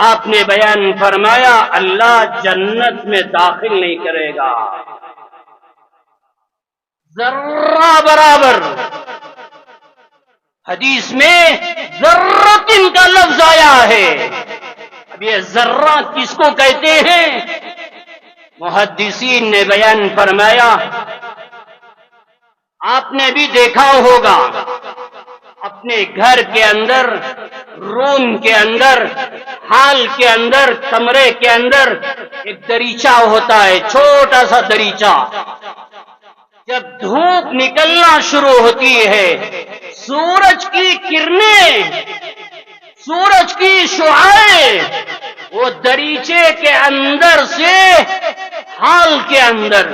S2: آپ نے بیان فرمایا اللہ جنت میں داخل نہیں کرے گا۔ ذرہ برابر، حدیث میں ذرۃ کا لفظ آیا ہے۔ اب یہ ذرہ کس کو کہتے ہیں؟ محدثین نے بیان فرمایا، آپ نے بھی دیکھا ہوگا اپنے گھر کے اندر، روم کے اندر، ہال کے اندر، کمرے کے اندر ایک دریچہ ہوتا ہے، چھوٹا سا دریچہ۔ جب دھوپ نکلنا شروع ہوتی ہے، سورج کی کرنیں، سورج کی شعاعیں وہ دریچے کے اندر سے ہال کے اندر،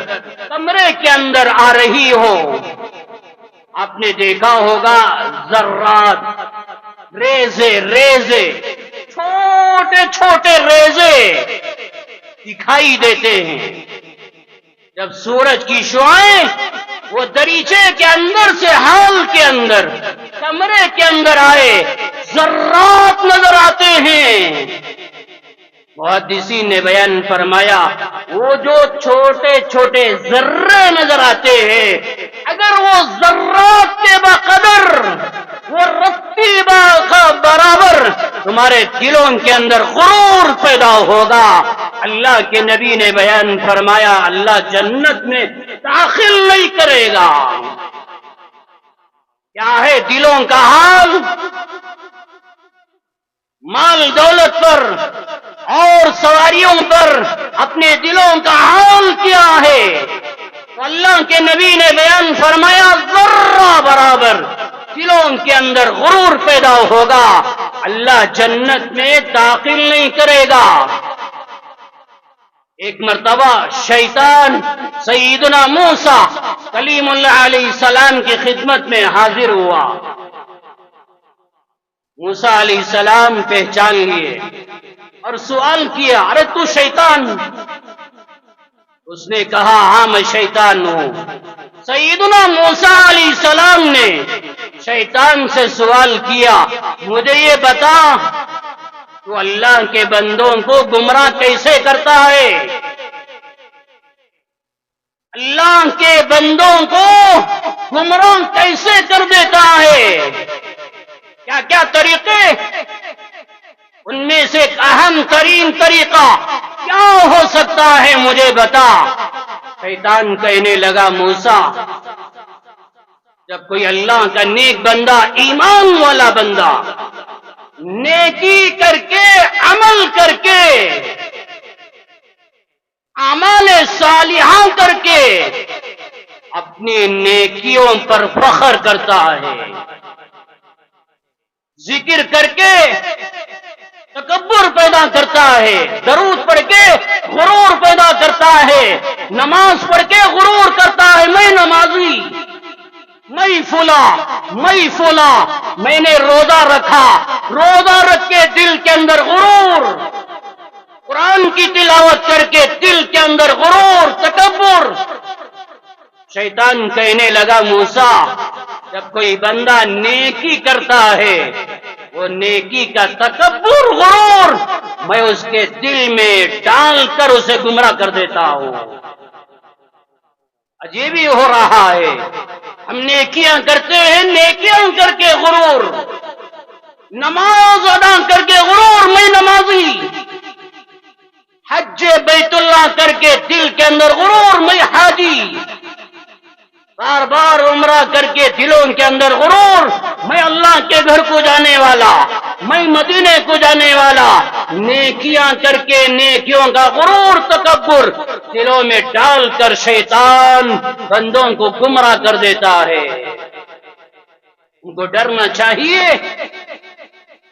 S2: کمرے کے اندر آ رہی ہو، آپ نے دیکھا ہوگا ذرات، ریزے ریزے، چھوٹے چھوٹے ریزے دکھائی دیتے ہیں۔ جب سورج کی شعاعیں وہ دریچے کے اندر سے ہال کے اندر، کمرے کے اندر آئے، ذرات نظر آتے ہیں۔ محدثین نے بیان فرمایا وہ جو چھوٹے چھوٹے ذرے نظر آتے ہیں، اگر وہ ذرات کے بقدر، وہ رتی برابر تمہارے دلوں کے اندر غرور پیدا ہوگا، اللہ کے نبی نے بیان فرمایا اللہ جنت میں داخل نہیں کرے گا۔ کیا ہے دلوں کا حال؟ مال دولت پر اور سواریوں پر اپنے دلوں کا حال کیا ہے؟ تو اللہ کے نبی نے بیان فرمایا ذرہ برابر دلوں کے اندر غرور پیدا ہوگا، اللہ جنت میں داخل نہیں کرے گا۔ ایک مرتبہ شیطان سیدنا موسیٰ کلیم اللہ علیہ السلام کی خدمت میں حاضر ہوا۔ موسیٰ علیہ السلام پہچان لیے اور سوال کیا، ارے تو شیطان؟ اس نے کہا ہاں میں شیطان ہوں۔ سیدنا موسیٰ علیہ السلام نے شیطان سے سوال کیا، مجھے یہ بتا تو اللہ کے بندوں کو گمراہ کیسے کرتا ہے؟ اللہ کے بندوں کو گمراہ کیسے کر دیتا ہے؟ کیا کیا طریقے؟ ان میں سے ایک اہم ترین طریقہ کیا ہو سکتا ہے مجھے بتا۔ شیطان کہنے لگا موسیٰ، جب کوئی اللہ کا نیک بندہ، ایمان والا بندہ، نیکی کر کے، عمل کر کے، اعمال صالحہ کر کے اپنی نیکیوں پر فخر کرتا ہے، ذکر کر کے تکبر پیدا کرتا ہے، درود پڑھ کے غرور پیدا کرتا ہے، نماز پڑھ کے غرور کرتا ہے، میں نمازی، میں فلاں، میں نے روزہ رکھا، روزہ رکھ کے دل کے اندر غرور، قرآن کی تلاوت کر کے دل کے اندر غرور، تکبر۔ شیطان کہنے لگا موسیٰ، جب کوئی بندہ نیکی کرتا ہے، وہ نیکی کا تکبر، غرور میں اس کے دل میں ڈال کر اسے گمراہ کر دیتا ہوں۔ عجیب ہی ہو رہا ہے، ہم نیکیاں کرتے ہیں، نیکیاں کر کے غرور، نماز ادا کر کے غرور، میں نمازی، حج بیت اللہ کر کے دل کے اندر غرور، میں حاجی، بار بار عمرہ کر کے دلوں کے اندر غرور، میں اللہ کے گھر کو جانے والا، میں مدینے کو جانے والا، نیکیاں کر کے نیکیوں کا غرور، تکبر دلوں میں ڈال کر شیطان بندوں کو گمراہ کر دیتا ہے۔ ان کو ڈرنا چاہیے،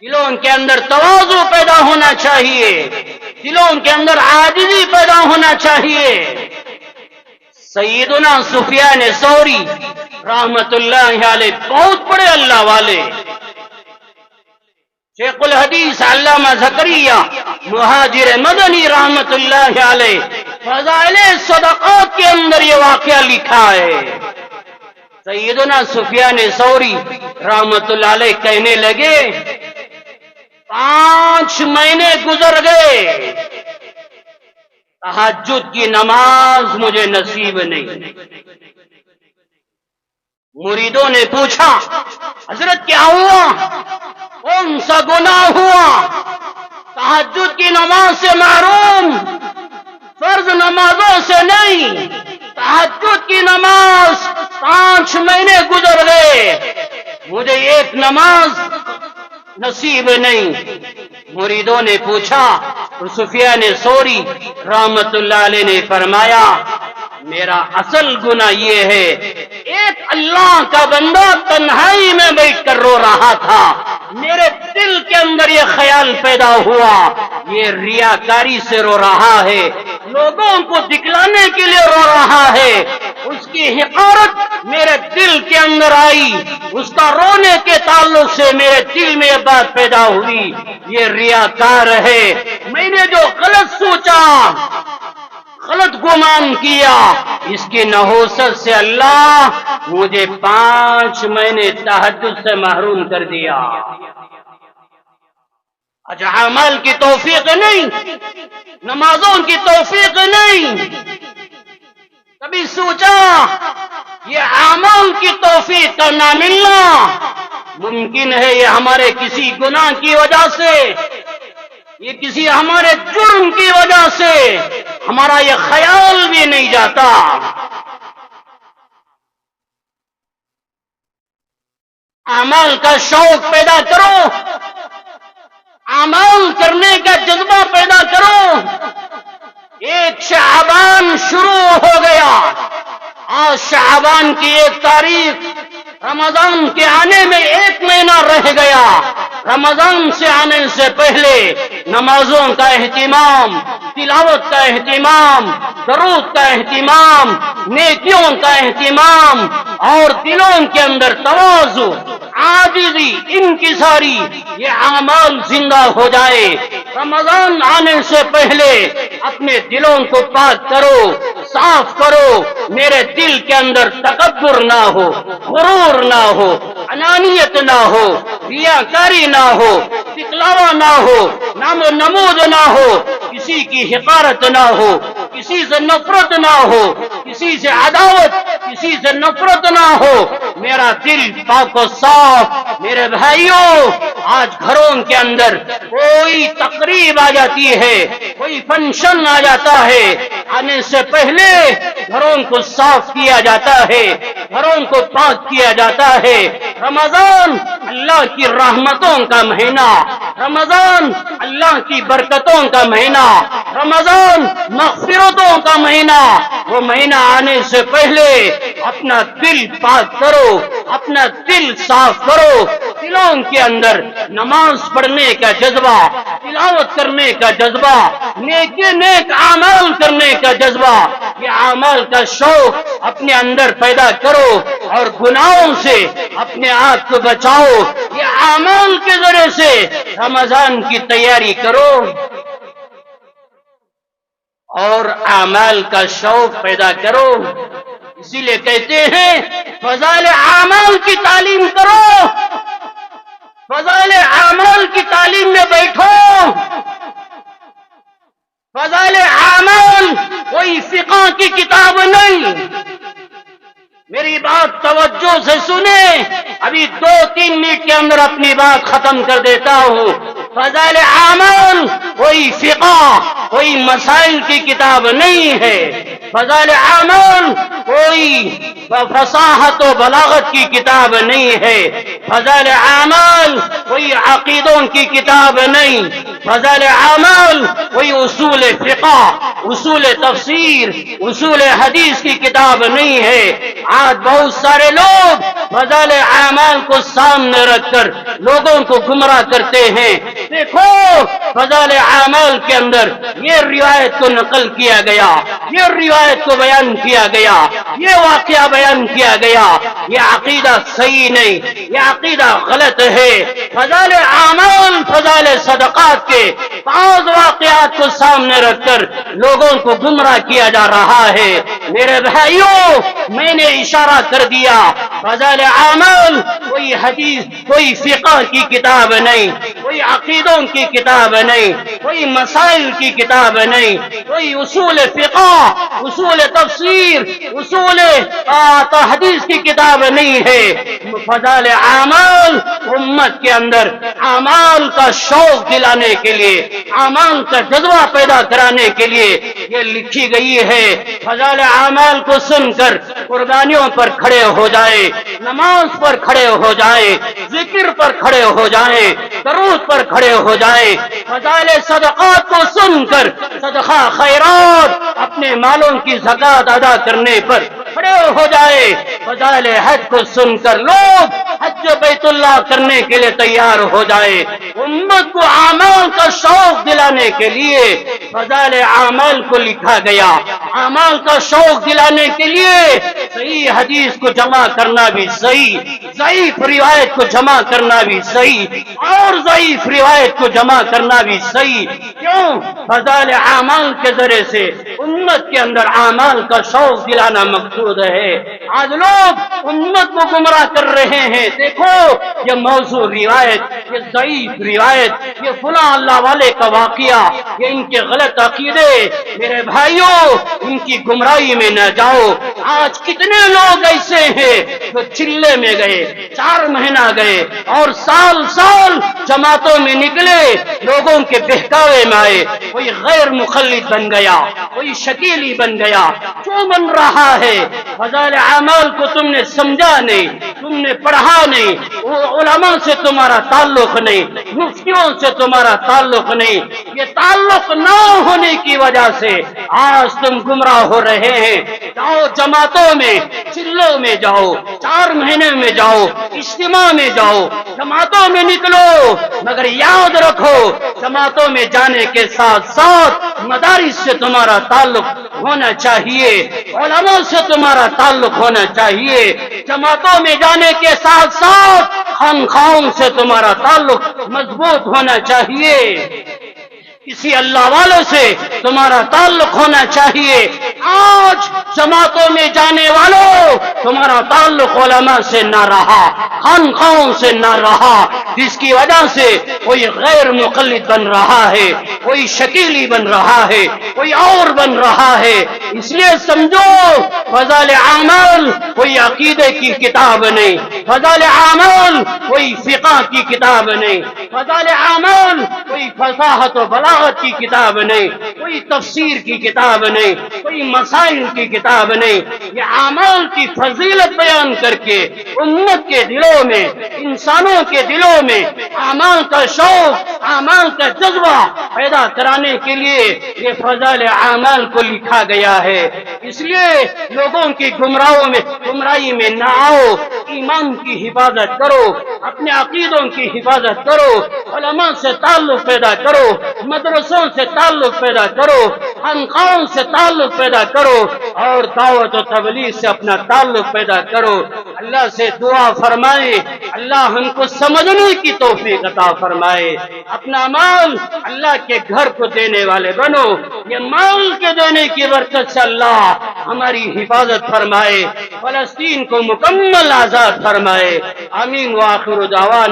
S2: دلوں کے اندر تواضع پیدا ہونا چاہیے، دلوں کے اندر عاجزی پیدا ہونا چاہیے۔ سیدنا سفیان ثوری رحمت اللہ علیہ بہت بڑے اللہ والے، شیخ الحدیث علامہ زکریا مہاجر مدنی رحمت اللہ علیہ فضائل صدقات کے اندر یہ واقعہ لکھا ہے۔ سیدنا سفیان ثوری رحمت اللہ علیہ کہنے لگے 5 مہینے گزر گئے، تہجد کی نماز مجھے نصیب نہیں۔ مریدوں نے پوچھا حضرت کیا ہوا، کون سا گناہ ہوا، تہجد کی نماز سے محروم، فرض نمازوں سے نہیں، تہجد کی نماز 5 مہینے گزر گئے، مجھے ایک نماز نصیب نہیں۔ مریدوں نے پوچھا تو سفیان ثوری رحمت اللہ علیہ نے فرمایا میرا اصل گناہ یہ ہے، ایک اللہ کا بندہ تنہائی میں بیٹھ کر رو رہا تھا، میرے دل کے اندر یہ خیال پیدا ہوا یہ ریاکاری سے رو رہا ہے، لوگوں کو دکھلانے کے لیے رو رہا ہے، اس کی حقارت میرے دل کے اندر آئی، اس کا رونے کے تعلق سے میرے دل میں یہ بات پیدا ہوئی یہ ریاکار ہے۔ میں نے جو غلط سوچا، غلط گمان کیا، اس کی نحوست سے اللہ مجھے 5 مہینے تہجد سے محروم کر دیا۔ آج اعمال کی توفیق نہیں، نمازوں کی توفیق نہیں، کبھی سوچا یہ اعمال کی توفیق کا نہ ملنا ممکن ہے یہ ہمارے کسی گناہ کی وجہ سے، یہ کسی ہمارے جرم کی وجہ سے، ہمارا یہ خیال بھی نہیں جاتا۔ اعمال کا شوق پیدا کرو، اعمال کرنے کا جذبہ پیدا کرو۔ 1 شعبان شروع ہو گیا، آج شعبان کی 1 تاریخ، رمضان کے آنے میں 1 مہینہ رہ گیا۔ رمضان سے آنے سے پہلے نمازوں کا اہتمام، تلاوت کا اہتمام، درود کا اہتمام، نیکیوں کا اہتمام، اور دلوں کے اندر تواضع، عاجزی، انکساری، یہ اعمال زندہ ہو جائے۔ رمضان آنے سے پہلے اپنے دلوں کو پاک کرو، صاف کرو، میرے دل کے اندر تکبر نہ ہو، غرور نہ ہو، انانیت نہ ہو، ریاکاری نہ ہو، دکھلاوا نہ ہو، نام و نمود نہ ہو، کسی کی حقارت نہ ہو، کسی سے نفرت نہ ہو، کسی سے عداوت، کسی سے نفرت نہ ہو، میرا دل پاک و صاف۔ میرے بھائیوں، آج گھروں کے اندر کوئی تقریب آ جاتی ہے، کوئی فنکشن آ جاتا ہے، آنے سے پہلے گھروں کو صاف کیا جاتا ہے، گھروں کو پاک کیا جاتا ہے۔ رمضان اللہ کی رحمتوں کا مہینہ، رمضان اللہ کی برکتوں کا مہینہ، رمضان مغفرتوں کا مہینہ۔ وہ مہینہ آنے سے پہلے اپنا دل پاک کرو، اپنا دل صاف کرو، دلوں کے اندر نماز پڑھنے کا جذبہ، تلاوت کرنے کا جذبہ، نیک اعمال کرنے کا جذبہ، یہ اعمال کا شوق اپنے اندر پیدا کرو، اور گناہوں سے اپنے آپ کو بچاؤ۔ یہ اعمال کے ذریعے سے رمضان کی تیاری کرو اور اعمال کا شوق پیدا کرو۔ اسی لیے کہتے ہیں فضائل اعمال کی تعلیم کرو، فضائل اعمال کی تعلیم میں بیٹھو۔ فضائل اعمال کوئی فقہ کی کتاب نہیں، میری بات توجہ سے سنیں، ابھی 2-3 منٹ کے اندر اپنی بات ختم کر دیتا ہوں۔ فضائل اعمال کوئی فقہ، کوئی مسائل کی کتاب نہیں ہے، فضائل اعمال کوئی فصاحت و بلاغت کی کتاب نہیں ہے، فضائل اعمال کوئی عقیدوں کی کتاب نہیں، فضائل اعمال کوئی اصول فقہ، اصول تفسیر، اصول حدیث کی کتاب نہیں ہے۔ آج بہت سارے لوگ فضائل اعمال کو سامنے رکھ کر لوگوں کو گمراہ کرتے ہیں، دیکھو فضائل اعمال کے اندر یہ روایت کو نقل کیا گیا، یہ روایت کو بیان کیا گیا، یہ واقعہ بیان کیا گیا، یہ عقیدہ صحیح نہیں، یہ عقیدہ غلط ہے۔ فضائل اعمال، فضائل صدقات کے بعض واقعات کو سامنے رکھ کر لوگوں کو گمراہ کیا جا رہا ہے۔ میرے بھائیوں، میں نے اشارہ کر دیا، فضائل اعمال کوئی حدیث، کوئی فقہ کی کتاب نہیں، کوئی عقیدوں کی کتاب نہیں، کوئی مسائل کی کتاب نہیں، کوئی اصول فقہ، اصول تفسیر، اصول حدیث کی کتاب نہیں ہے۔ فضائل اعمال امت کے اندر اعمال کا شوق دلانے کے لیے، اعمال کا جذبہ پیدا کرانے کے لیے یہ لکھی گئی ہے۔ فضائل اعمال کو سن کر قربانیوں پر کھڑے ہو جائے، نماز پر کھڑے ہو جائے، ذکر پر کھڑے ہو جائے، درود پر کھڑے ہو جائے۔ فضائل صدقات کو سن کر صدقہ خیرات، اپنے مالوں کی زکات ادا کرنے پر کھڑے ہو جائے۔ فضائل حج کو سن کر لوگ حج بیت اللہ کرنے کے لیے تیار ہو جائے۔ امت کو اعمال کا شوق دلانے کے لیے فضائل اعمال کو لکھا گیا۔ اعمال کا شوق دلانے کے لیے صحیح حدیث کو جمع کرنا بھی صحیح، ضعیف روایت کو جمع کرنا بھی صحیح، اور ضعیف روایت کو جمع کرنا بھی صحیح۔ کیوں؟ فضائل اعمال کے ذریعے سے امت کے اندر اعمال کا شوق دلانا مقصود ہے۔ آج لوگ امت کو گمراہ کر رہے ہیں۔ دیکھو یہ موضوع روایت، یہ ضعیف روایت، یہ فلاں اللہ والے کا واقعہ، یہ ان کے غلط عقیدے، میرے بھائیوں ان کی گمراہی میں نہ جاؤ۔ آج کتنے لوگ ایسے ہیں جو چلے میں گئے، 4 مہینہ گئے اور سال سال جماعتوں میں نکلے، لوگوں کے بہکاوے میں آئے، کوئی غیر مخلد بن گیا، کوئی شکیلی بن گیا۔ کیوں بن رہا ہے؟ فضائل اعمال کو تم نے سمجھا نہیں، تم نے پڑھا نہیں، علماء سے تمہارا تعلق نہیں، مفتیوں سے تمہارا تعلق نہیں۔ یہ تعلق نہ ہونے کی وجہ سے آج تم گمراہ ہو رہے ہیں۔ جاؤ جماعتوں میں، چلوں میں جاؤ، 4 مہینے میں جاؤ، اجتماع میں جاؤ، جماعتوں میں نکلو، مگر یاد رکھو جماعتوں میں جانے کے ساتھ ساتھ مدارس سے تمہارا تعلق ہونا چاہیے، علماء سے تمہارا تعلق ہونا چاہیے۔ جماعتوں میں جانے کے ساتھ ساتھ خانقاہوں سے تمہارا تعلق مضبوط ہونا چاہیے، کسی اللہ والوں سے تمہارا تعلق ہونا چاہیے۔ آج جماعتوں میں جانے والوں تمہارا تعلق علماء سے نہ رہا، خانقاہوں سے نہ رہا، جس کی وجہ سے کوئی غیر مقلد بن رہا ہے، کوئی شکیلی بن رہا ہے، کوئی اور بن رہا ہے۔ اس لیے سمجھو فضائل اعمال کوئی عقیدے کی کتاب نہیں، فضائل اعمال کوئی فقہ کی کتاب نہیں، فضائل اعمال کوئی فصاحت و بلاغت کی کتاب نہیں، کوئی تفسیر کی کتاب نہیں، کوئی مسائل کی کتاب نہیں۔ یہ اعمال کی فضیلت بیان کر کے امت کے دلوں میں، انسانوں کے دلوں میں اعمال کا شوق، اعمال کا جذبہ پیدا کرانے کے لیے یہ فضائل اعمال کو لکھا گیا ہے۔ اس لیے لوگوں کی گمراہی میں نہ آؤ، ایمان کی حفاظت کرو، اپنے عقیدوں کی حفاظت کرو، علماء سے تعلق پیدا کرو، مدرسوں سے تعلق پیدا کرو، خانقاہوں سے تعلق پیدا کرو، اور دعوت و تبلیغ سے اپنا تعلق پیدا کرو۔ اللہ سے دعا فرمائے اللہ ہم کو سمجھنے کی توفیق عطا فرمائے، اپنا مال اللہ کے گھر کو دینے والے بنو، یہ مال کے دینے کی برکت سے اللہ ہماری حفاظت فرمائے، فلسطین کو مکمل آزاد فرمائے۔ آمین وآخر دعوانا